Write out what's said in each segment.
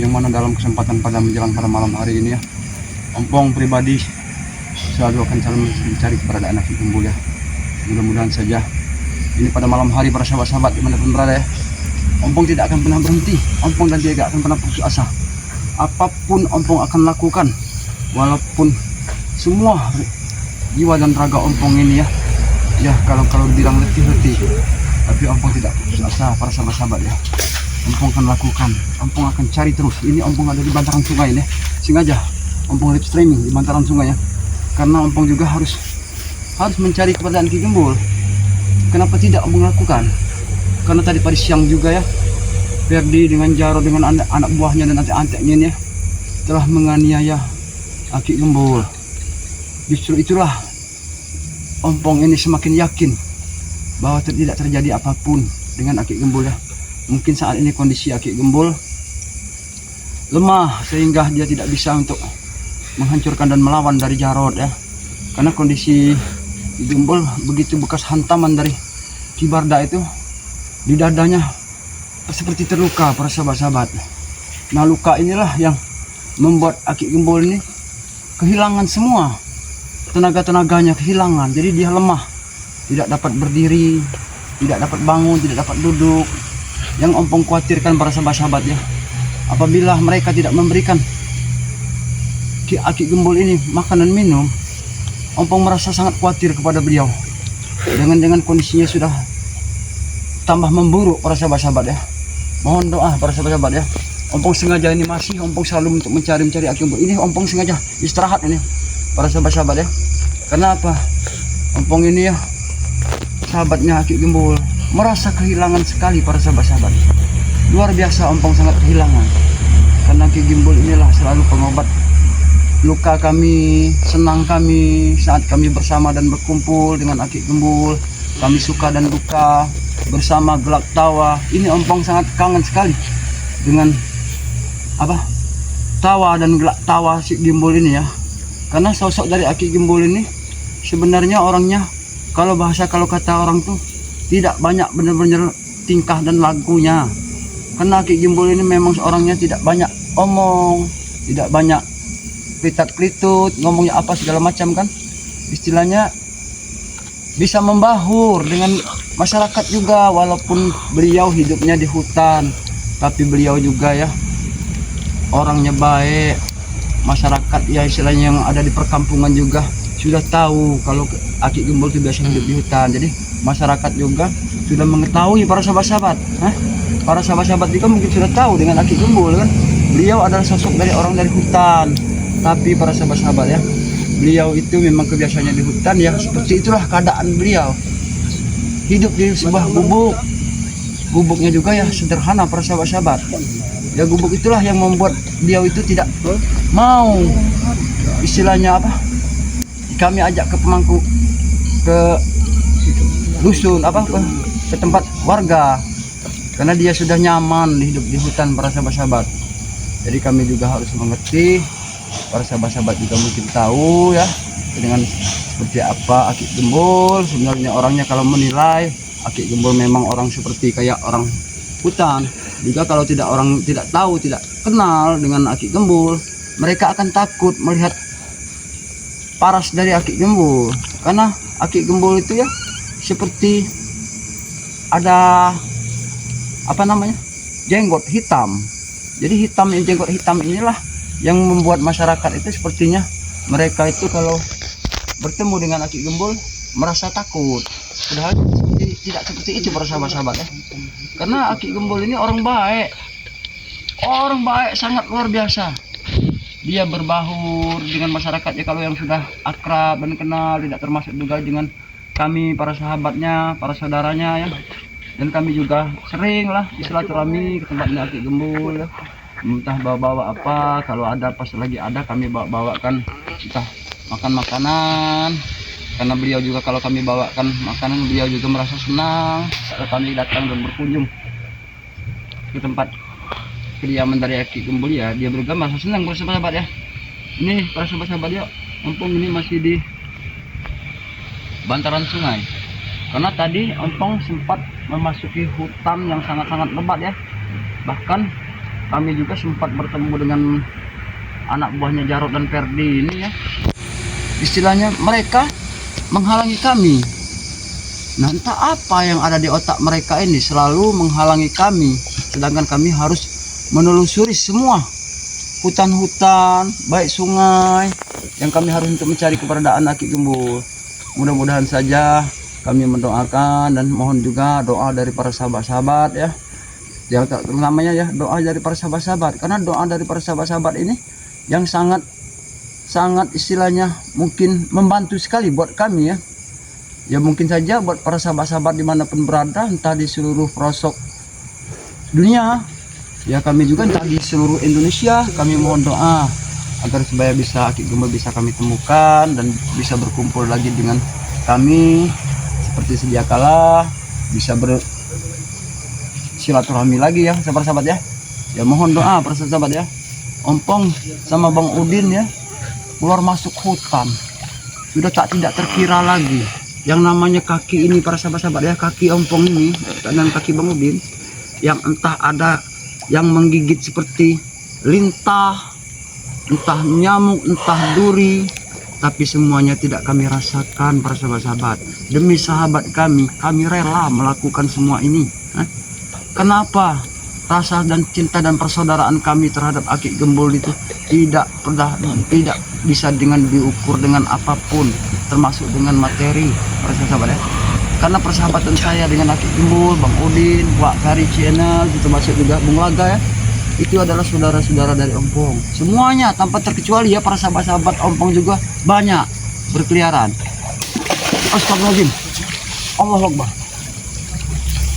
yang mana dalam kesempatan pada menjelang pada malam hari ini ya, Ompong pribadi selalu akan selalu mencari keberadaan Aki Gembul ya. Mudah-mudahan saja ini pada malam hari para sahabat-sahabat dimanapun berada ya, Ompong tidak akan pernah berhenti. Ompong dan dia gak akan pernah putus asa. Apapun Ompong akan lakukan, walaupun semua jiwa dan raga Ompong ini ya kalau bilang letih, tapi Ompong tidak putus asa para sahabat-sahabat ya. Ompong akan lakukan, Ompong akan cari terus. Ini Ompong ada di bantaran sungai ini, sengaja Ompong live streaming di bantaran sungai ya, karena Ompong juga harus mencari keberadaan Ki Gembul. Kenapa tidak Ompong lakukan? Karena tadi pada siang juga ya, Ferdi dengan Jaro dengan anak buahnya dan antek-anteknya ini ya, telah menganiaya Aki Gembul. Justru itulah Ompong ini semakin yakin bahwa tidak terjadi apapun dengan Aki Gembul ya. Mungkin saat ini kondisi Aki Gembul lemah sehingga dia tidak bisa untuk menghancurkan dan melawan dari Jarod ya. Karena kondisi Ki Gembul begitu bekas hantaman dari Ki Barda itu di dadanya seperti terluka para sahabat-sahabat. Nah, luka inilah yang membuat Aki Gembul ini kehilangan semua tenaga-tenaganya, kehilangan. Jadi dia lemah, tidak dapat berdiri, tidak dapat bangun, tidak dapat duduk. Yang Ompong khawatirkan para sahabat-sahabat ya, apabila mereka tidak memberikan Aki Gembul ini makan dan minum, Ompong merasa sangat khawatir kepada beliau. Dengan kondisinya sudah tambah memburuk para sahabat-sahabat ya. Mohon doa para sahabat-sahabat ya. Ompong sengaja ini Ompong selalu untuk mencari Aki Gembul. Ini Ompong sengaja istirahat ini para sahabat-sahabat ya. Karena apa? Ompong ini ya sahabatnya Aki Gembul merasa kehilangan sekali para sahabat-sahabat. Luar biasa Ompong sangat kehilangan. Karena Aki Gembul inilah selalu pengobat luka kami, senang kami saat kami bersama dan berkumpul dengan Aki Gembul. Kami suka dan duka bersama, gelak tawa. Ini Ompong sangat kangen sekali dengan tawa dan gelak tawa si Gembul ini ya. Karena sosok dari Aki Gembul ini sebenarnya orangnya, kalau kata orang tuh tidak banyak benar-benar tingkah dan lagunya. Karena Aki Gembul ini memang orangnya tidak banyak omong, tidak banyak klitat-klitut, ngomongnya apa segala macam kan. Istilahnya bisa membahur dengan masyarakat juga, walaupun beliau hidupnya di hutan, tapi beliau juga ya orangnya baik. Masyarakat ya istilahnya yang ada di perkampungan juga sudah tahu kalau Aki Gembul itu biasa hidup di hutan. Jadi masyarakat juga sudah mengetahui para sahabat-sahabat. Para sahabat-sahabat juga mungkin sudah tahu dengan Aki Gembul kan. Beliau adalah sosok dari orang dari hutan. Tapi para sahabat-sahabat ya, beliau itu memang kebiasaannya di hutan ya. Seperti itulah keadaan beliau. Hidup di sebuah gubuk. Gubuknya juga ya sederhana para sahabat-sahabat. Ya gubuk itulah yang membuat beliau itu tidak mau istilahnya kami ajak ke pemangku, ke dusun ke tempat warga, karena dia sudah nyaman hidup di hutan para sahabat-sahabat. Jadi kami juga harus mengerti, para sahabat-sahabat juga mungkin tahu ya dengan seperti apa Aki Gembul sebenarnya orangnya. Kalau menilai Aki Gembul memang orang seperti kayak orang hutan juga. Kalau orang tidak tahu, tidak kenal dengan Aki Gembul, mereka akan takut melihat paras dari Aki Gembul. Karena Aki Gembul itu ya seperti ada jenggot hitam. Jadi jenggot hitam inilah yang membuat masyarakat itu sepertinya mereka itu kalau bertemu dengan Aki Gembul merasa takut. Padahal tidak seperti itu para sahabat-sahabat ya. Karena Aki Gembul ini orang baik sangat luar biasa. Dia berbaur dengan masyarakat ya, kalau yang sudah akrab dan kenal, tidak termasuk juga dengan kami para sahabatnya, para saudaranya ya. Dan kami juga sering lah silaturahmi ke tempatnya Aki Gembul ya. Entah bawa-bawa apa, kalau ada pas lagi ada kami bawakan entah makan makanan. Karena beliau juga kalau kami bawakan makanan, beliau juga merasa senang kalau kami datang dan berkunjung ke tempat kediaman dari Aki Gembul ya. Dia juga merasa senang para sahabat ya. Ini para sahabat-sahabat ya, Ompong ini masih di bantaran sungai. Karena tadi Ompong sempat memasuki hutan yang sangat-sangat lebat ya. Bahkan kami juga sempat bertemu dengan anak buahnya Jarod dan Ferdi ini ya. Istilahnya mereka menghalangi kami. Nah, entah apa yang ada di otak mereka ini, selalu menghalangi kami, sedangkan kami harus menelusuri semua hutan-hutan, baik sungai, yang kami harus untuk mencari keberadaan Aki Gembul. Mudah-mudahan saja kami mendoakan dan mohon juga doa dari para sahabat-sahabat ya. Yang namanya ya doa dari para sahabat-sahabat, karena doa dari para sahabat-sahabat ini yang sangat istilahnya mungkin membantu sekali buat kami ya. Ya mungkin saja buat para sahabat-sahabat dimanapun berada, entah di seluruh pelosok dunia, ya kami juga entah di seluruh Indonesia, kami mohon doa agar supaya bisa Aki Gembul bisa kami temukan dan bisa berkumpul lagi dengan kami seperti sedia kala, bisa bersilaturahmi lagi ya sahabat-sahabat ya. Ya mohon doa para sahabat ya. Ompong sama Bang Udin ya keluar masuk hutan, sudah tidak terkira lagi. Yang namanya kaki ini para sahabat-sahabat ya, kaki Ompong ini dan kaki Bang Udin yang entah ada yang menggigit seperti lintah, entah nyamuk, entah duri, tapi semuanya tidak kami rasakan para sahabat-sahabat. Demi sahabat kami rela melakukan semua ini. Kenapa? Rasa dan cinta dan persaudaraan kami terhadap Aki Gembul itu tidak bisa dengan diukur dengan apapun, termasuk dengan materi para sahabat ya. Karena persahabatan saya dengan Aki Gembul, Bang Udin, Wak Kari Channel, itu termasuk juga Bung Laga ya, itu adalah saudara-saudara dari Ompong. Semuanya tanpa terkecuali ya para sahabat-sahabat Ompong juga banyak berkeliaran. Astagfirullahaladzim. Allahu Akbar.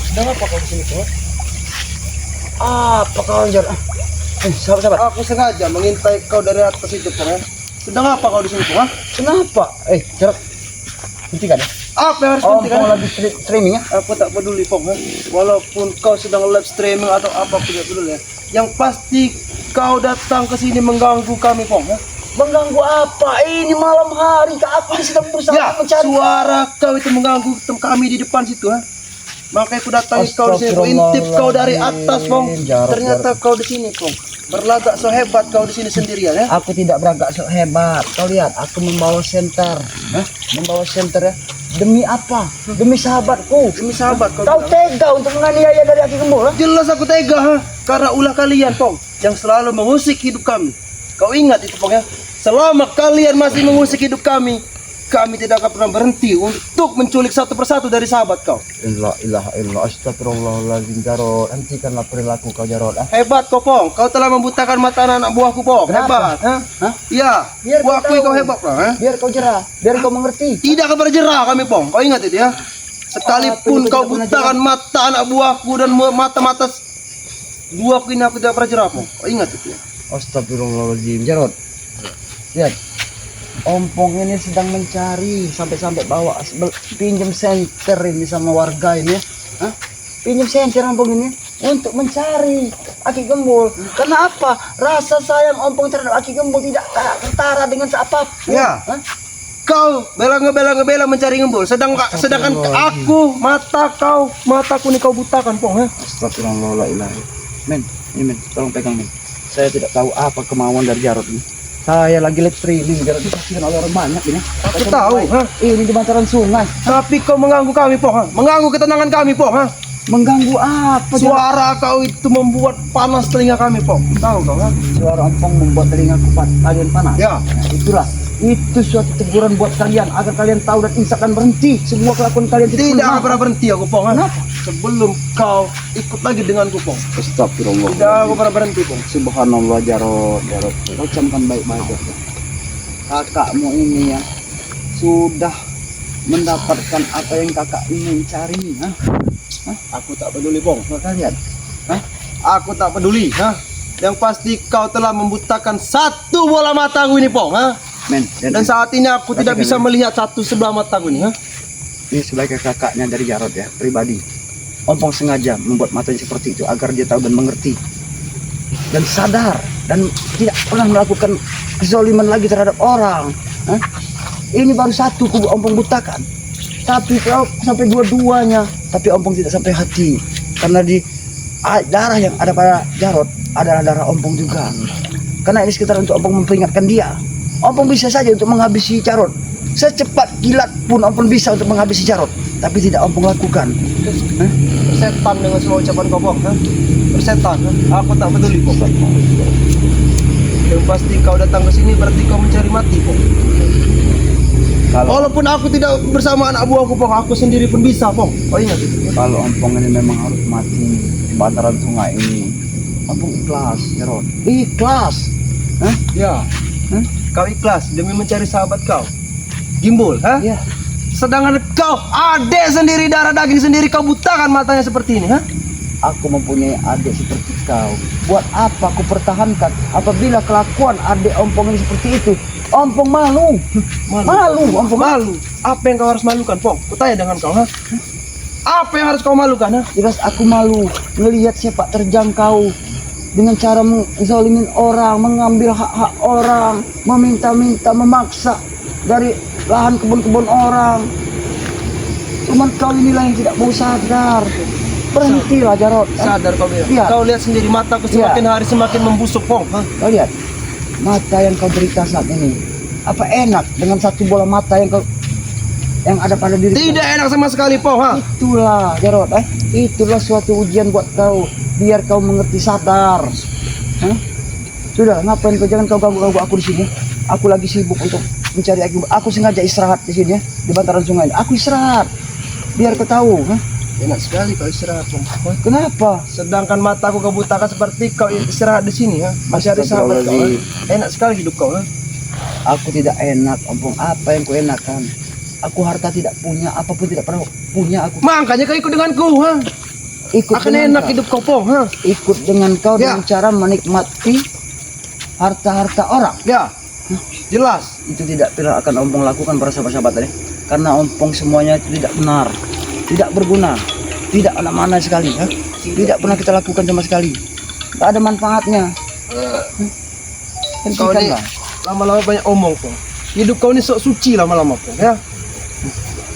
Sedang apa kau di sini kok? Apa kau Jar? Sahabat-sahabat, Aku sengaja mengintai kau dari atas itu kok. Sedang apa kau di sini kok? kenapa? Jarod, hentikan ya. Apa yang harus Ompong dihentikan? lagi streaming ya. Aku tak peduli Pong. Walaupun kau sedang live streaming atau apa aku tidak peduli ya. Yang pasti kau datang ke sini mengganggu kami Pong. Mengganggu apa? Ini malam hari, kami sedang berusaha Ya, mencari. suara kau itu mengganggu kami di depan situ ha. Makanya aku datangi kau di sini, aku intip kau dari atas Pong. Ternyata kau di sini Pong. Berlagak so hebat kau di sini sendirian ya. Aku tidak beragak so hebat. Kau lihat, aku membawa senter. Membawa senter ya. Demi apa? Demi sahabatku. Demi sahabat kau. Kau tega untuk menganiaya dari Aki Gembul? Jelas aku tega ha. Karena ulah kalian Pong yang selalu mengusik hidup kami. Kau ingat itu Pong ya. Selama kalian masih mengusik hidup kami tidak akan pernah berhenti untuk menculik satu persatu dari sahabat kau. La ilaha illallah, astagfirullahaladzim Jarod. Hentikanlah perilaku kau Jarod. Hebat kau Pong. Kau telah membutakan mata anak buahku Pong. Kenapa? Hebat. Iya. Biar kau Buahku tahu. kau hebat Pong. Biar kau jerah, biar kau mengerti. Tidak akan berjerah kami Pong. Kau ingat itu ya. Sekalipun Apa itu kau tidak pernah butakan mata anak buahku dan mata-mata buahku ini aku tidak pernah jerah Pong. Kau ingat itu ya. Astagfirullahaladzim Jarod. Lihat, Ompong ini sedang mencari sampai-sampai bawa pinjam senter ini sama warga ini. Pinjam senter Ompong ini untuk mencari Aki Gembul. Kenapa? Rasa sayang Ompong terhadap Aki Gembul tidak ketara dengan seapapun. Ya. Kau ngebela mencari Gembul, sedangkan aku mataku ini kau butakan Pong ya. Astagfirullahaladzim. Men, ini men, tolong pegang men. Saya tidak tahu apa kemauan dari Jarod ini. Saya lagi live streaming, Jarod disaksikan oleh orang banyak ini. Aku tahu, ha? Ini di bantaran sungai. Tapi kau mengganggu kami Pong ha? Mengganggu ketenangan kami Pong ha? Mengganggu apa? Jarod? Suara kau itu membuat panas telinga kami Pong. Tahu kau ha? Suara Ompong membuat telingaku kalian panas. Ya. Nah, itulah. Itu suatu teguran buat kalian agar kalian tahu dan insya akan berhenti semua kelakuan kalian. Tidak akan pernah berhenti aku Pong ha? Kenapa? Sebelum kau ikut lagi denganku Pong. Astagfirullah. Tidak aku pernah berhenti Pong. Subhanallah Jarod. Kau camkan baik-baik. Kakakmu ini ya sudah mendapatkan apa yang kakak ingin cari. Aku tak peduli Pong. Kalian. Aku tak peduli ha? Yang pasti kau telah membutakan satu bola mataku ini Pong ha? Men, Dan saat ini aku tidak bisa melihat satu sebelah mataku ini ha? ini sebagai kakaknya dari Jarod ya, pribadi. Ompong sengaja membuat matanya seperti itu agar dia tahu dan mengerti dan sadar dan tidak pernah melakukan kezaliman lagi terhadap orang. Ini baru satu kubu Ompong butakan, tapi kalau sampai dua-duanya, tapi Ompong tidak sampai hati karena di darah yang ada pada Jarod adalah darah Ompong juga. Karena ini sekitar untuk Ompong memperingatkan dia. Ompong bisa saja untuk menghabisi Jarod. Secepat kilat pun Ompong bisa untuk menghabisi Jarod. Tapi tidak Ompong lakukan. Bersetan dengan semua ucapan kau, Pong. Bersetan. Aku tak peduli, Pong. Yang pasti kau datang ke sini berarti kau mencari mati, Pong. Walaupun aku tidak bersama anak buahku, Pong, aku sendiri pun bisa, Pong. Kau ingat itu? Kalau Ompong ini memang harus mati di bantaran sungai ini, Ompong ikhlas, Jarod. Ikhlas. Hah? Ya. Kau ikhlas demi mencari sahabat kau. Gimbul, ha? Ya. Sedangkan kau adik sendiri, darah daging sendiri, kau butakan matanya seperti ini, ha? Aku mempunyai adik seperti kau. Buat apa aku pertahankan apabila kelakuan adik Ompong ini seperti itu? Ompong malu. Malu, Ompong Malu. Apa yang kau harus malukan, Pong? Kutanya dengan kau, ha? Apa yang harus kau malukan, ha? Jelas aku malu melihat sepak terjang kau dengan cara menzalimin orang, mengambil hak-hak orang, meminta-minta, memaksa dari lahan kebun-kebun orang. Cuman kau inilah yang tidak mau sadar. Berhentilah, Jarod. Sadar kau bilang. Iya. Kau lihat sendiri mataku semakin hari semakin membusuk, Pong, ha? Kau lihat mata yang kau derita saat ini. Apa enak dengan satu bola mata yang ada pada diri kau? Tidak enak sama sekali, Pong, ha? Itulah, Jarod. Itulah suatu ujian buat kau, biar kau mengerti sadar. Hah? Sudah, ngapain kau, jangan kau ganggu aku di sini. Aku lagi sibuk untuk mencari aku. Aku sengaja istirahat di sini ya, di bantaran sungai. Aku istirahat biar kau tahu, ha? Enak sekali kau istirahat, Pong. Kenapa? Sedangkan mataku kau butakan seperti kau istirahat di sini, ha? Masih ada sahabat kau, ha? Enak sekali hidup kau, ha? Aku tidak enak, Ompong. Apa yang kau enakan? Aku harta tidak punya, apapun tidak pernah punya aku. Makanya kau ikut denganku, ha? Ikut Akan dengan enak kau. hidup kau, Pong, ha? Ikut dengan kau Ya. dengan cara menikmati harta-harta orang. Ya. Jelas. Itu tidak pernah akan Ompong lakukan para sahabat-sahabat tadi. Karena Ompong semuanya itu tidak benar, tidak berguna, tidak ada mana sekali, ha? Tidak pernah kita lakukan sama sekali. Tak ada manfaatnya. Kau ini Hentikanlah. lama-lama banyak omong, Pong. Hidup kau ini sok suci lama-lama, Pong, ya?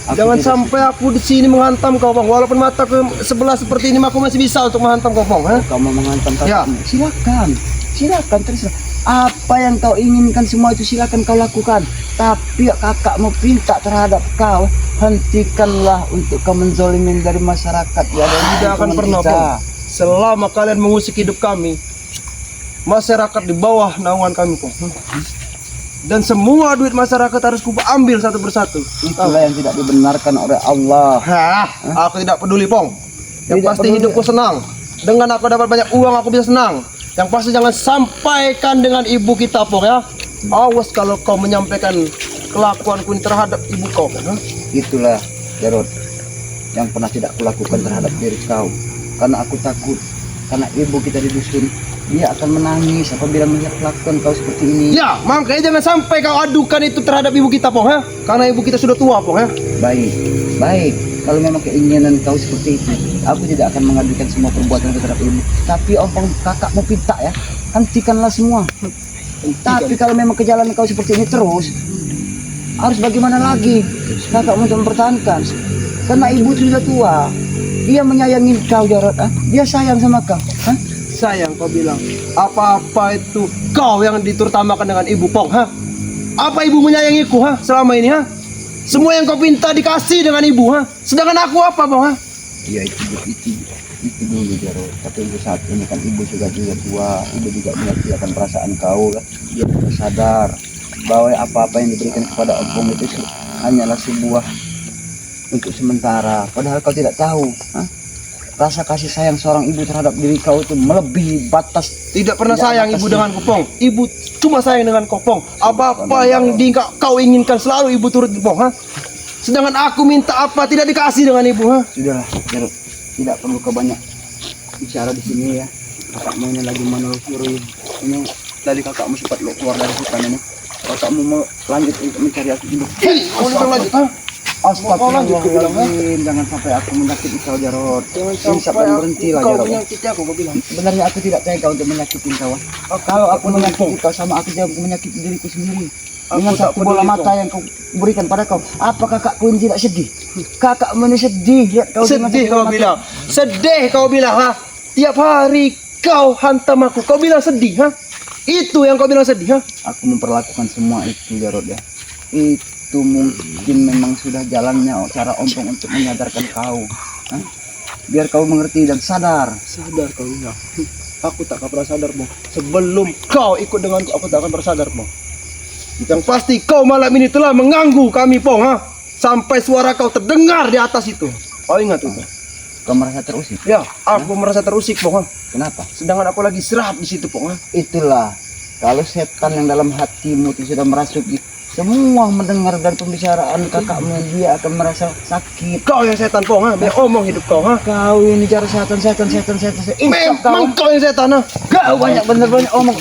Aku Jangan tidak- sampai aku di sini menghantam kau, Pong. Walaupun mataku sebelah seperti ini, aku masih bisa untuk menghantam kau, Pong, ha? Kau mau menghantam Ya. kakimu. Silakan, silakan terserah. Apa yang kau inginkan semua itu silakan kau lakukan. Tapi kakakmu pinta terhadap kau, hentikanlah untuk kau menzolimin dari masyarakat. Ya, Tidak akan pernah, Pong. Selama kalian mengusik hidup kami, masyarakat di bawah naungan kami, Pong. Dan semua duit masyarakat harus ku ambil satu persatu. Itulah yang tidak dibenarkan oleh Allah. Hah, aku tidak peduli, Pong. Yang Tidak pasti peduli. hidupku senang. Dengan aku dapat banyak uang, aku bisa senang. Yang pasti jangan sampaikan dengan ibu kita, Pong, ya. Awas kalau kau menyampaikan kelakuanku ini terhadap ibu kau, Pong, ha? Itulah, Jarod, yang pernah tidak kulakukan terhadap diri kau. Karena aku takut, karena ibu kita di dusun, dia akan menangis apabila melihat kelakuan kau seperti ini. Ya, makanya jangan sampai kau adukan itu terhadap ibu kita, Pong, ha? Karena ibu kita sudah tua, Pong, ya. Baik, baik. Kalau memang keinginan kau seperti itu, aku tidak akan mengadukan semua perbuatan terhadap ibu. Tapi Ompong kakakmu pinta ya, hentikanlah semua. Tapi kalau memang kejalanan kau seperti ini terus, harus bagaimana lagi? Kakakmu untuk mempertahankan. Karena ibu itu sudah tua, dia menyayangi kau, Jarod. Dia sayang sama kau. Hah? Sayang kau bilang, apa-apa itu kau yang diterutamakan dengan ibu, Pong, ha? Apa ibu menyayangiku, ha? Selama ini, ha? Semua yang kau pinta dikasih dengan ibu, ha? Sedangkan aku apa, Pong, ha? Ya itu dulu, Jarod. Tapi untuk saat ini kan ibu juga tua, ibu juga mengerti akan perasaan kau. Kan? Dia sudah sadar bahwa apa-apa yang diberikan kepada Ompong itu hanyalah sebuah untuk sementara. Padahal kau tidak tahu, rasa kasih sayang seorang ibu terhadap diri kau itu melebihi batas. Tidak pernah Tidak sayang ada ibu kasih. dengan Pong. Ibu cuma sayang dengan Pong. Apa-apa yang kau inginkan selalu ibu turut, Pong, ha? Sedangkan aku minta apa tidak dikasih dengan ibu, ha? Sudahlah, Jarod. Tidak perlu kau banyak bicara di sini ya. Kakakmu ini lagi menelusuri. Ini tadi kakakmu sempat keluar dari hutan ini. Kakakmu mau lanjut untuk mencari aku hidup. Hei, kau udah lanjut, ha? Astagfirullahaladzim, jangan sampai aku menyakiti kau, Jarod. Insya berhentilah, kau Jarod. menyakiti aku, kau bilang. Sebenarnya aku tidak tega untuk menyakiti kau. Kalau aku menyakiti kau sama aku jangan menyakiti diriku sendiri. Dengan tak satu bola peduli, mata yang kau berikan pada kau, apa kakakku ini tidak sedih? Kakakmu ini sedih lihat kau dengan Sedih satu bola kau mata. bilang. Sedih kau bilang, ha? Setiap hari kau hantam aku, kau bilang sedih, ha? Itu yang kau bilang sedih, ha? Aku memperlakukan semua itu Jarod ya. Itu mungkin memang sudah jalannya cara Ompong untuk menyadarkan kau. Hah? Biar kau mengerti dan sadar. Sadar kau ya. Aku tak akan pernah sadar, Bang. Sebelum kau ikut denganku, aku tak akan pernah sadar, Bang. Yang pasti kau malam ini telah mengganggu kami, Pong, ha? Sampai suara kau terdengar di atas itu. Kau ingat itu? Kau merasa terusik. Ya, aku merasa terusik, Pong, ha? Kenapa? Sedangkan aku lagi istirahat di situ, Pong, ha? Itulah. Kalau setan yang dalam hatimu itu sudah merasuki, semua mendengar dari pembicaraan kakakmu, dia akan merasa sakit. Kau yang setan, Pong, ha? Biar omong hidup kau, ha? Kau ini cara setan. Memang kau yang setan, ha? Kau banyak bener-bener omong.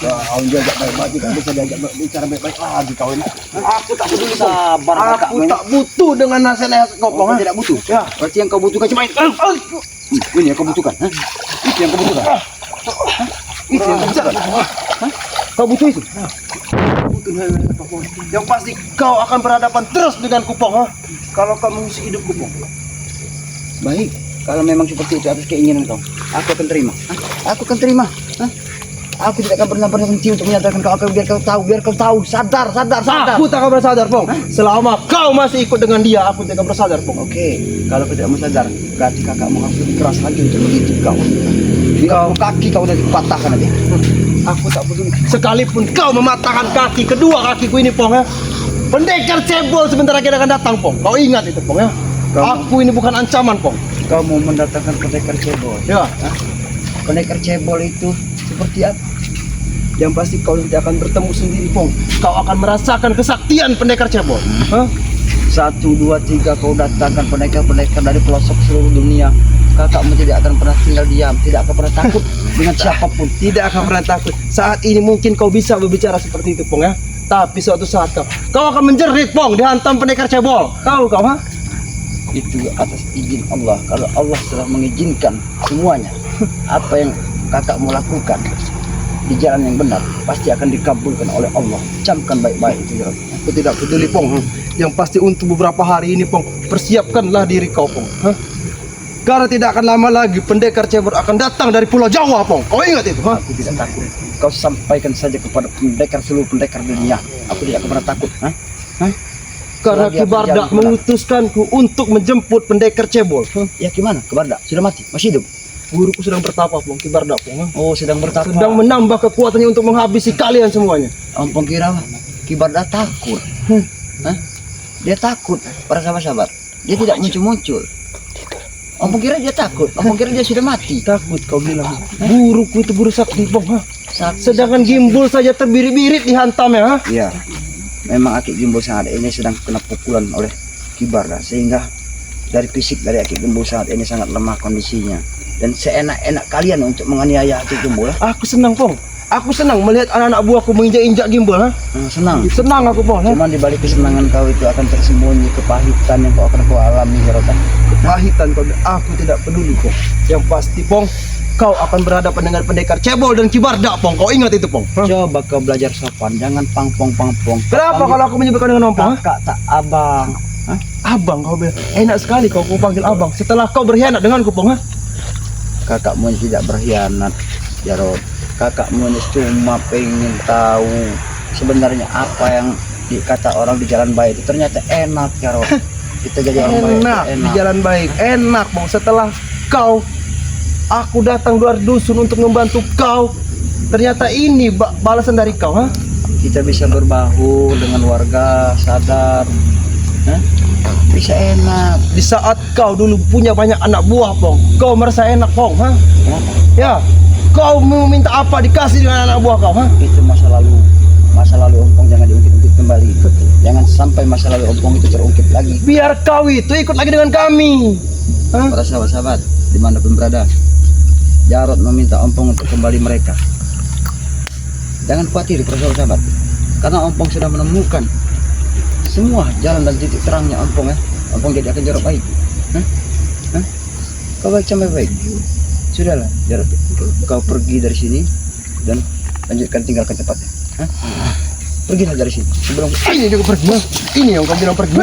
Kau diajak baik-baik, tidak bisa diajak bicara baik-baik lagi kau ini. Aku tak peduli, Pong. Sabar Aku tak butuh dengan nasihat kau, Pong, ha? tidak butuh. Ya. Berarti yang kau butuhkan cuma itu. Ini yang kau butuhkan. Hah? Itu yang kau butuhkan. Hah? Itu yang kau butuhkan. Hah? Kau butuh itu. Yang pasti kau akan berhadapan terus dengan Kupong, ha? Kalau kau mengisi hidup Kupong. Baik, kalau memang seperti itu atas keinginan kau, aku akan terima. Hah? Aku akan terima. Hah? Aku tidak akan pernah berhenti untuk menyatakan kau akan biar kau tahu, sadar. Aku tak akan bersadar, Pong. Selama kau masih ikut dengan dia, aku tidak akan bersadar, Pong. Oke, kalau kau tidak mau sadar, berarti kakakmu harus lebih keras lagi untuk mendidik kau. Kau kaki kau nanti patahkan aja. Aku tak peduli. Sekalipun kau mematahkan kaki kedua kakiku ini, Pong, ya. Pendekar cebol sebentar lagi akan datang, Pong. Kau ingat itu, Pong, ya. Aku ini bukan ancaman, Pong. Kau mau mendatangkan pendekar cebol. Ya. Hah? Pendekar cebol itu seperti apa? Yang pasti kau nanti akan bertemu sendiri, Pong. Kau akan merasakan kesaktian pendekar cebol. Hah? 1, 2, 3 kau datangkan pendekar-pendekar dari pelosok seluruh dunia. Kakakmu tidak akan pernah tinggal diam, tidak akan pernah takut dengan siapapun. Tidak akan pernah takut. Saat ini mungkin kau bisa berbicara seperti itu, Pong, ya. Tapi suatu saat kau akan menjerit, Pong, dihantam pendekar cebol. Kau, ha? Itu atas izin Allah. Kalau Allah telah mengizinkan semuanya, apa yang kakakmu lakukan di jalan yang benar pasti akan dikabulkan oleh Allah. Camkan baik-baik itu, Jarod. Aku tidak peduli, Pong. Yang pasti untuk beberapa hari ini, Pong, persiapkanlah diri kau, Pong. Hah? Karena tidak akan lama lagi pendekar cebol akan datang dari Pulau Jawa, Pong. Kau ingat itu, ha? Aku tidak takut. Kau sampaikan saja kepada seluruh pendekar dunia. Aku tidak akan pernah takut. Hah? Hah? Karena Selagi aku Kibardak jalan benar. mengutuskanku untuk menjemput pendekar cebol. Hah? Ya gimana? Kebardak sudah mati? Masih hidup? Guruku sedang bertapa, Pong. Kibardak, Pong. Ha? Oh, sedang bertapa. Sedang menambah kekuatannya untuk menghabisi kalian semuanya. Ompong kira Kibardak takut. Hah? Dia takut, para sahabat-sahabat. Dia tidak muncul-muncul. Ompong kira dia takut. Ompong kira dia sudah mati. Takut kau bilang. Guruku itu guru sakti, Pong. Ha? Sakti. Sedangkan Gimbul saja terbirit-birit dihantamnya, ha? Iya. Memang Aki Gimbul saat ini sedang kena pukulan oleh Kibardak, sehingga dari fisik dari Aki Gimbul saat ini sangat lemah kondisinya. Dan seenak-enak kalian untuk menganiaya Aki Gimbul. Aku senang, Pong. Aku senang melihat anak-anak buahku menginjak-injak Gimbul, ha? Senang. Senang aku, Pong. Ha? Cuman di balik kesenangan kau itu akan tersembunyi kepahitan yang kau akan alami, Jarod. Kepahitan kau, aku tidak peduli, Pong. Yang pasti, Pong, kau akan berhadapan dengan pendekar cebol dan Kibardak, Pong. Kau ingat itu, Pong? Ha? Coba kau belajar sopan, jangan pangpong. Kenapa kalau aku menyebutkan dengan Pong? Ha? Kakak tak abang. Hah? Abang, kau bilang. Enak sekali kau panggil abang. Setelah kau berkhianat denganku, Pong, ha? Kakakmu ini tidak berkhianat, Jarod. Kakakmu ini cuma pengen tahu sebenarnya apa yang dikata orang di jalan baik itu ternyata enak, Jarod. Kita jadi orang baik itu Enak, di jalan baik. Enak, Pong. Setelah aku datang luar dusun untuk membantu kau. Ternyata ini balasan dari kau, ha? Kita bisa berbahu dengan warga, sadar. Hah? Bisa enak. Di saat kau dulu punya banyak anak buah, Pong, kau merasa enak, Pong, ha? Kenapa? Ya, kau mau minta apa dikasih dengan anak buah kau, ha? Itu masa lalu. Masa lalu Ompong jangan diungkit-ungkit kembali. Jangan sampai masa lalu Ompong itu terungkit lagi. Biar kau itu ikut lagi dengan kami. Hah? Para sahabat-sahabat, dimanapun berada, Jarod meminta Ompong untuk kembali mereka. Jangan khawatir para sahabat-sahabat, karena Ompong sudah menemukan semua jalan dan titik terangnya Ompong, ya. Ompong jadi akan Jarod baik. Hah? Hah? Kau baik sampai baik. Sudahlah, Jarod. Kau pergi dari sini dan lanjutkan tinggalkan tempatnya. Hah? Pergilah dari sini. Sebelum Ini juga pergi. Ini yang kau bilang pergi.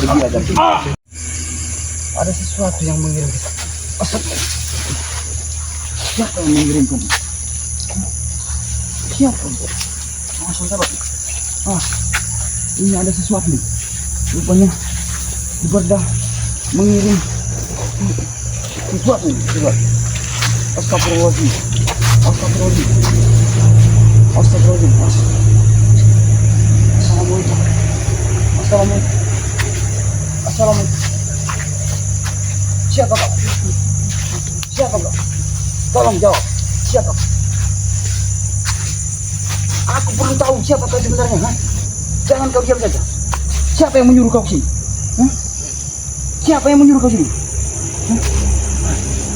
pergilah dari sini. Ada sesuatu yang mengirim kita. Asap. Siapa yang mengirimkan? Siapa? Saudara. Ini ada sesuatu nih. Rupanya Ibadah mengirim sesuatu nih. Coba. Astagfirullahaladzim. Astagfirullahaladzim. Astagfirullahaladzim. Assalamualaikum. Assalamualaikum. Assalamualaikum. Siapa kau? Siapa kau? Tolong jawab. Siapa? Aku perlu tahu siapa kau sebenarnya. Ha? Jangan kau diam saja. Siapa yang menyuruh kau sini? Siapa yang menyuruh kau sini?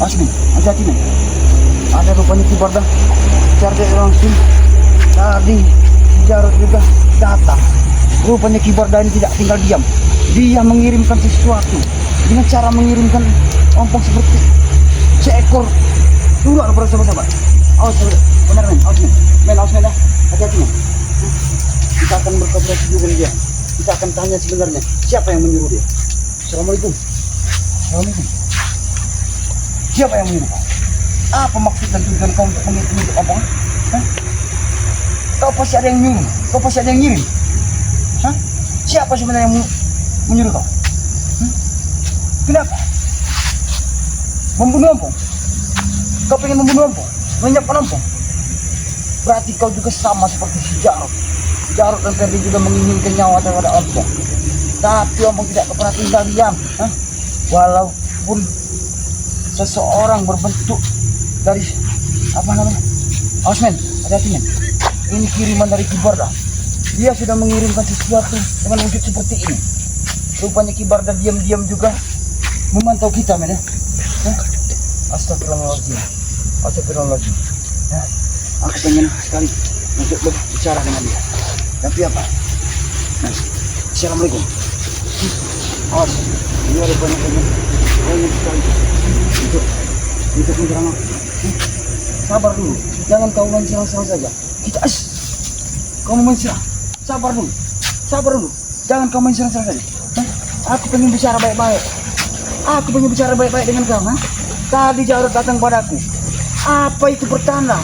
Asmi, hati-hati nih. Ada rupanya kibar dah. Cari langsung. Tadi Jarod juga datang. Rupanya kibar dah ini tidak tinggal diam. Dia mengirimkan sesuatu dengan cara mengirimkan ompong seperti seekor ular bersama-sama. Awas, benar men, awas men, awas men dah. Hati-hati men. Kita akan berkomunikasi juga dengan dia. Kita akan tanya sebenarnya siapa yang menyuruh dia. Assalamualaikum. Assalamualaikum. Siapa yang menyuruh kau? Apa maksud dan tujuan kau untuk mengirim ompong? Hah? Kau pasti ada yang nyuruh. Kau pasti ada yang ngirim. Hah? Siapa sebenarnya yang menyuruh kau? Kenapa? Membunuh ompong? Kau pengen membunuh ompong? Menyiapkan ompong? Berarti kau juga sama seperti si Jarod. Jarod dan Ferdi juga menginginkan nyawa daripada ompong. Tapi ompong tidak pernah tinggal diam. Walaupun seseorang berbentuk dari apa namanya? Awas men, hati-hati men. Ini kiriman dari Kibarda. Dia sudah mengirimkan sesuatu dengan wujud seperti ini. Rupanya Kibarda diam-diam juga memantau kita men ya. Astagfirullahaladzim. Astagfirullahaladzim. Ya, aku pengen sekali untuk berbicara dengan dia. Tapi apa? Nah, Assalamualaikum. Awas, dia rupanya pengen sekali untuk menyerang aku. Sabar dulu, jangan kau main serang-serang saja. Kita kau main serang. Sabar dulu, jangan kau main serang-serang saja. Aku pengen bicara baik-baik. Aku pengen bicara baik-baik dengan kau. Tadi Jarod datang padaku. Apa itu pertanda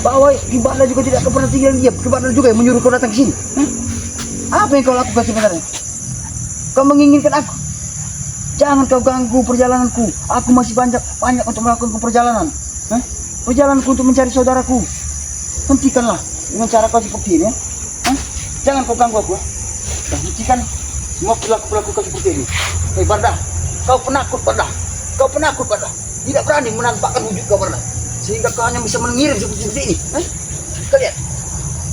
bahwa Ibadah juga tidak pernah tinggal diam? Ibadah juga yang menyuruh kau datang ke sini. Apa yang kau lakukan sebenarnya? Kau menginginkan aku. Jangan kau ganggu perjalananku. Aku masih banyak untuk melakukan perjalanan. Perjalananku untuk mencari saudaraku. Hentikanlah dengan cara kau seperti ini. Jangan kau ganggu aku. Hentikan semua perilaku kau seperti ini. Hei Bardah, kau penakut Bardah. Kau penakut Bardah. Tidak berani menampakkan wujud kau Bardah. Sehingga kau hanya bisa mengirim seperti ini. Kalian,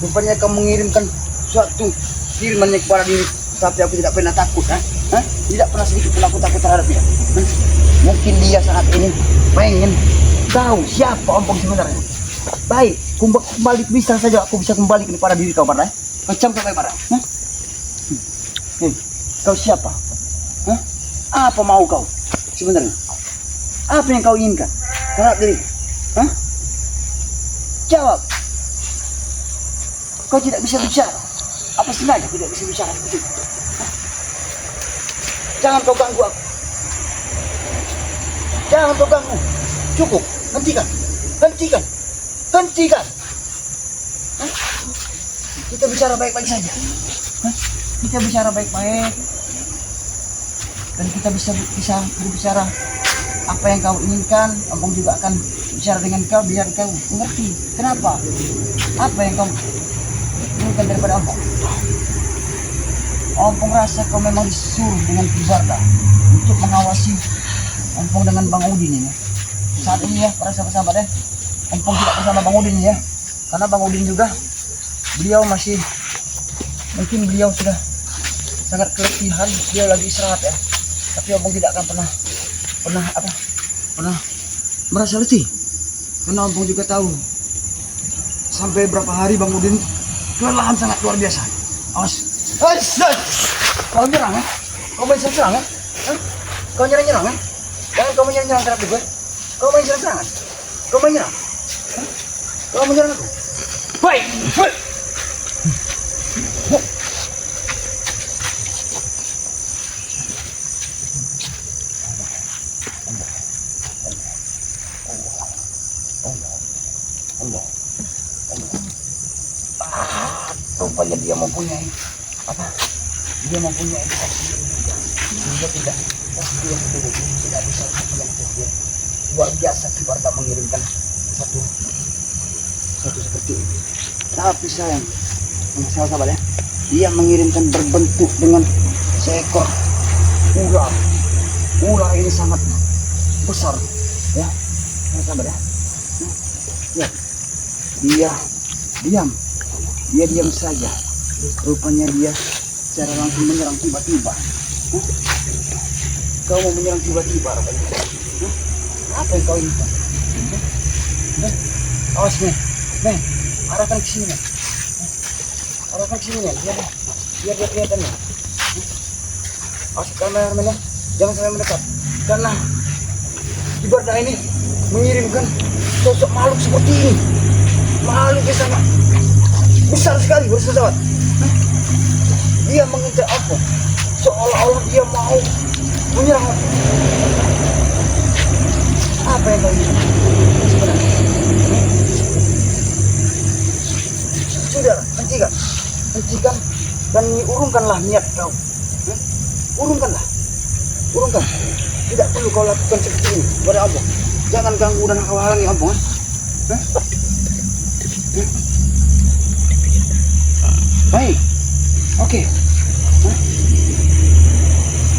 rupanya kau mengirimkan suatu kirimannya kepada diri. Tapi aku tidak pernah takut. Tidak pernah sedikit pun aku takut terhadap dia. Mungkin dia saat ini pengen tahu siapa ompong sebenarnya. Baik, kembali bisa saja aku bisa kembali kepada diri kau Bardah. Macam kau Bardah. Hei, kau siapa? Apa mau kau sebenarnya? Apa yang kau inginkan terhadap diri? Jawab. Kau tidak bisa bicara. Apa sengaja tidak bisa bicara seperti itu? Jangan kau ganggu aku. Jangan kau ganggu. Cukup. Hentikan. Kita bicara baik-baik saja. Kita bicara baik-baik. Dan kita bisa berbicara apa yang kau inginkan. Ompong juga akan bicara dengan kau biar kau mengerti. Kenapa? Apa yang kau inginkan daripada ompong? Ompong rasa kau memang disuruh dengan Kibarda untuk mengawasi ompong dengan Bang Udin ini. Saat ini ya para sahabat-sahabat ompong tidak bersama Bang Udin ya. Karena Bang Udin juga beliau sudah sangat keletihan, dia lagi istirahat ya. Tapi ompong tidak akan pernah merasa letih. Karena ompong juga tahu sampai berapa hari Bang Udin kelelahan sangat luar biasa. Awas. Kau nyerang ya? Kau main serang ya? Hah? Kau nyerang ya? Jangan kau menyerang terhadap gue. Kau main serang. Kau main nyerang. Hah? Kau menyerang aku. Baik. Rupanya dia mempunyai apa? Dia mempunyai sehingga tidak bisa dia luar biasa keluarga mengirimkan satu seperti ini. Tapi sayang, sahabat ya, dia mengirimkan berbentuk dengan seekor ular. Ular ini sangat besar, ya, sahabat ya. Ya, dia diam saja. Rupanya dia secara langsung menyerang tiba-tiba. Kau mau menyerang tiba-tiba rupanya. Apa yang kau inginkan? Awas nih, arahkan ke sini nih. Arahkan ke sini nih, biar dia kelihatan nih. Awas kamera ya, jangan sampai mendekat. Karena Kibarda ini mengirimkan sosok makhluk seperti ini. Makhluk yang sangat besar sekali, bersahabat. Dia mengintai apa? Seolah-olah dia mau menyerang aku. Apa yang kau inginkan sebenarnya? Sudah, hentikan dan urungkanlah niat kau. Urungkan. Tidak perlu kau lakukan seperti ini pada Ampong. Jangan ganggu dan kau halangi Ampong. Baik, oke.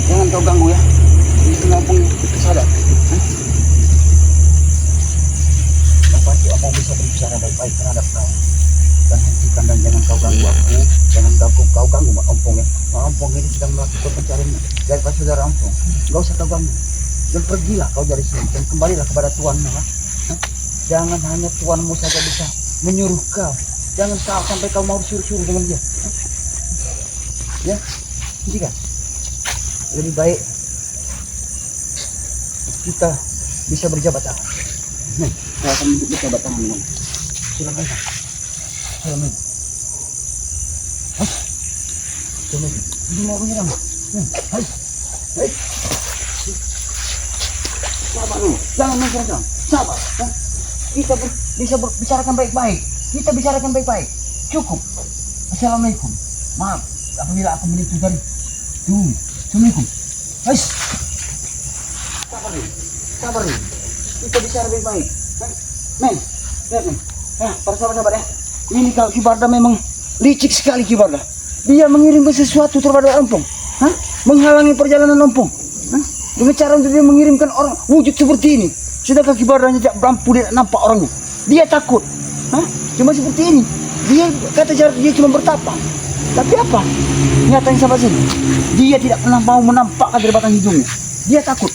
Jangan kau ganggu ya. Ini Ampong sadar. Pasti Ampong bisa berbicara baik-baik terhadap kau. Dan hentikan dan jangan kau ganggu aku. Jangan kau ganggu Ampong ya. Ampong ini sedang melakukan pencarian dari saudara Ampong. Gak usah kau ganggu. Dan pergilah kau dari sini dan kembalilah kepada tuanmu. Jangan hanya tuanmu saja bisa menyuruh kau. Jangan kau sampai kau mau suruh-suruh dengan dia. Ya, hentikan. Lebih baik kita bisa berjabat tangan. Saya akan berjabat tangan dengan. Silakan. Silakan. Ini mau menyerang. Hai. Sabar dulu. Jangan menyerang. Sabar. Kita bisa bicarakan baik-baik. Cukup. Assalamualaikum. Maaf apabila aku menipu tadi. Assalamualaikum. Hai. Sabar dulu. Kita bicara baik-baik. Men. Lihat men. Para sahabat-sahabat ya. Ini kalau Kibarda memang licik sekali Kibarda. Dia mengirimkan sesuatu terhadap Ampong. Menghalangi perjalanan Ampong. Dengan cara untuk dia mengirimkan orang wujud seperti ini. Sedangkan Kibardanya tidak mampu, tidak nampak orangnya. Dia takut. Cuma seperti ini. Dia kata dia cuma bertapa. Tapi apa? Nyatanya sampai sini. Dia tidak pernah mau menampakkan dari batang hidungnya. Dia takut.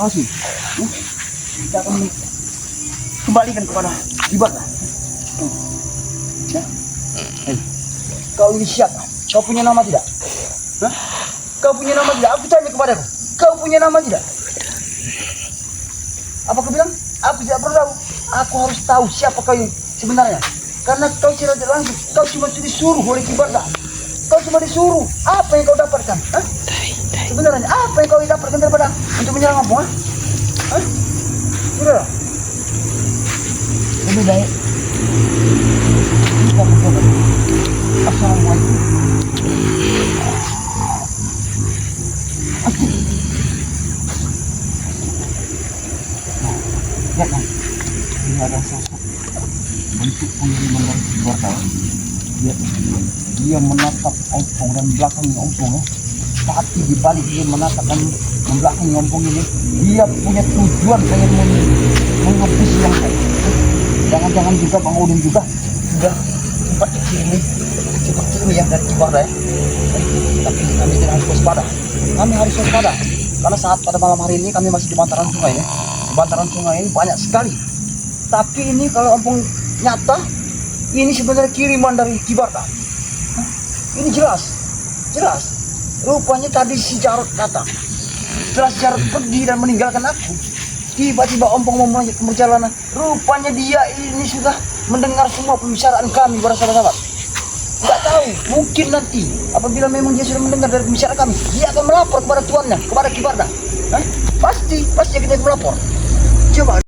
Awas nih. Kita akan kembalikan kepada Kibarda. Kau ini siapa? Kau punya nama tidak? Kau punya nama tidak? Aku tanya kepadamu. Kau punya nama tidak? Apa kau bilang? Aku tidak perlu tahu. Aku harus tahu siapa kau yang sebenarnya. Karena kau tidak langsung. Kau cuma disuruh oleh Kibarda. Kau cuma disuruh. Apa yang kau dapatkan? Sebenarnya apa yang kau dapatkan daripada untuk menyerang Ampong? Sudah. Lebih baik kita bertobat. Assalamualaikum. Lihat kan, ini ada sosok bentuk pengiriman dari Kibarda. Dia menatap Ampong dan belakangnya Ampong ya. Tapi di balik dia menatap dan membelakangi Ampong ini, dia punya tujuan pengen menghabisi yang lain. Jangan-jangan juga Bang Udin juga sudah sempat ini seperti ini ya dari Kibarda ya. Tapi kami tidak harus waspada. Kami harus waspada karena saat pada malam hari ini kami masih di bantaran sungai ya. Di bantaran sungai ini banyak sekali. Tapi ini kalau Ampong nyata, ini sebenarnya kiriman dari Kibarta. Hah? Ini jelas. Rupanya tadi si Jarod datang. Setelah si Jarod pergi dan meninggalkan aku, tiba-tiba Ompong mau melanjutkan perjalanan. Rupanya dia ini sudah mendengar semua pembicaraan kami para sahabat-sahabat. Tidak tahu, mungkin nanti apabila memang dia sudah mendengar dari pembicaraan kami, dia akan melapor kepada tuannya, kepada Kibarda. Pasti akan dia melapor. Coba